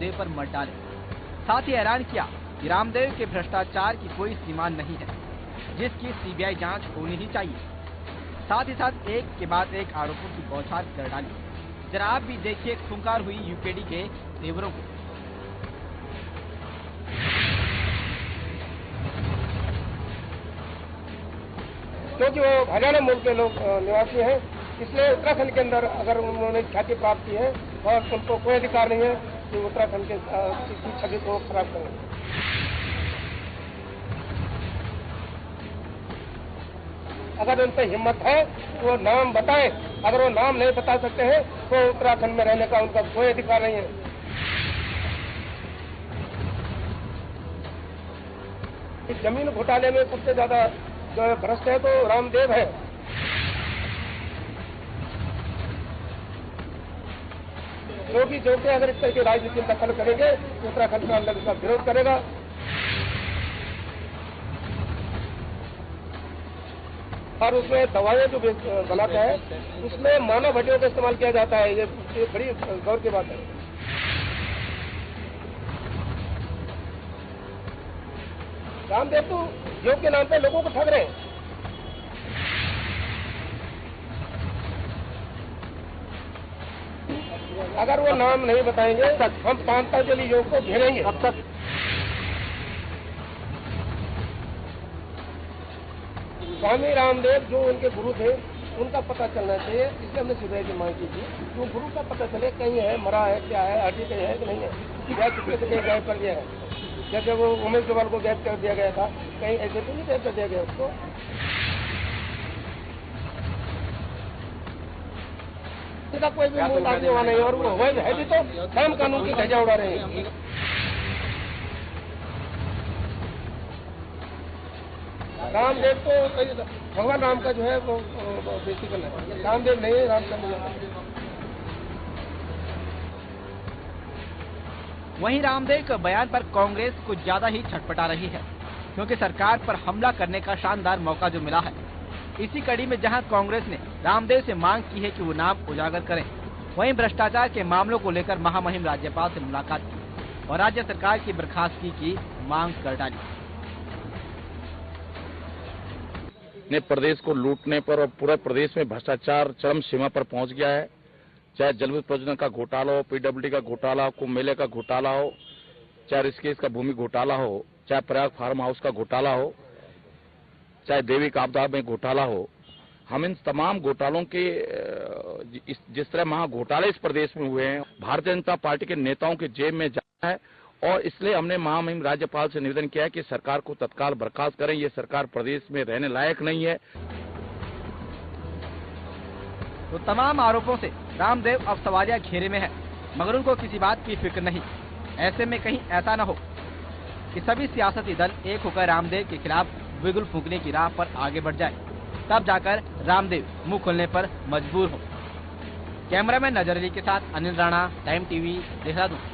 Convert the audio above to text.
रामदेव पर मत डालें। साथ ही ऐलान किया कि रामदेव के भ्रष्टाचार की कोई सीमा नहीं है, जिसकी सीबीआई जांच होनी ही चाहिए। साथ ही साथ एक के बाद एक आरोपों की बौछार कर डाली। जरा आप भी देखिए खूंखार हुई यूकेडी के तेवरों को। क्योंकि वो हरियाणा मूल के लोग निवासी हैं, इसलिए उत्तराखंड के अंदर अगर उन्होंने ख्याति प्राप्त की है और उनको कोई अधिकार नहीं है कि उत्तराखंड के की छवि को खराब करें। अगर उन पर हिम्मत है तो वो नाम बताएं। अगर वो नाम नहीं बता सकते हैं तो उत्तराखंड में रहने का उनका कोई अधिकार नहीं है। इस जमीन घोटाले में सबसे ज्यादा जो भ्रष्ट है तो रामदेव है। जो भी अगर इस तरह की राजनीति में दखल करेंगे तो उत्तराखंड का अंदर इसका विरोध करेगा। और उसमें दवाइयां जो बनाता है उसमें मानव हड्डियों का इस्तेमाल किया जाता है। ये बड़ी गौर की बात है। रामदेव तो योग के नाम पे लोगों को ठग रहे हैं। अगर वो नाम नहीं बताएंगे हम पांचतांजलि योग को घेरेंगे। अब तक स्वामी रामदेव जो उनके गुरु थे उनका पता चलना चाहिए, इसलिए हमने सीबीआई की मांग की थी। जो गुरु का पता चले कहीं है, मरा है, क्या है, हड्डी कहीं है कि नहीं है, उसकी गैप कितने से कहीं गायब कर दिया है। जैसे वो उमेश डोभाल को गैप कर दिया गया था, कहीं ऐसे तो नहीं गैप कर दिया गया उसको। इसका कोई भी मूल आदमी वहां नहीं, और वो वैध है भी तो काम कानून की ध्वजा उड़ा रहे हैं। रामदेव तो भगवान राम का जो है वो बेइज्जती करना है। रामदेव नहीं है, रामचंद्र। वहीं रामदेव के बयान पर कांग्रेस कुछ ज्यादा ही छटपटा रही है, क्योंकि सरकार पर हमला करने का शानदार मौका जो मिला है। इसी कड़ी में जहां कांग्रेस ने रामदेव से मांग की है कि वो नाम उजागर करें, वहीं भ्रष्टाचार के मामलों को लेकर महामहिम राज्यपाल से मुलाकात की और राज्य सरकार की बर्खास्तगी की मांग कर डाली। ने प्रदेश को लूटने पर और पूरे प्रदेश में भ्रष्टाचार चरम सीमा पर पहुंच गया है। चाहे जलविद्युत परियोजना का घोटाला हो, पीडब्ल्यूडी का घोटाला हो, कुंभ मेले का घोटाला हो, चाहे ऋषिकेश का भूमि घोटाला हो, चाहे प्रयाग फार्म हाउस का घोटाला हो, चाहे देवी का आपदा में घोटाला हो, हम इन तमाम घोटालों के जिस तरह महा घोटाले इस प्रदेश में हुए हैं, भारतीय जनता पार्टी के नेताओं के जेब में जाना है। और इसलिए हमने महामहिम राज्यपाल से निवेदन किया है कि सरकार को तत्काल बर्खास्त करें। ये सरकार प्रदेश में रहने लायक नहीं है। तो तमाम आरोपों से रामदेव अब सवालिया घेरे में है, मगर उनको किसी बात की फिक्र नहीं। ऐसे में कहीं ऐसा न हो कि सभी सियासती दल एक होकर रामदेव के खिलाफ बिगुल फूंकने की राह पर आगे बढ़ जाए, तब जाकर रामदेव मुंह खोलने पर मजबूर हो। कैमरामैन नजर अली के साथ अनिल राणा, टाइम टीवी, देहरादून।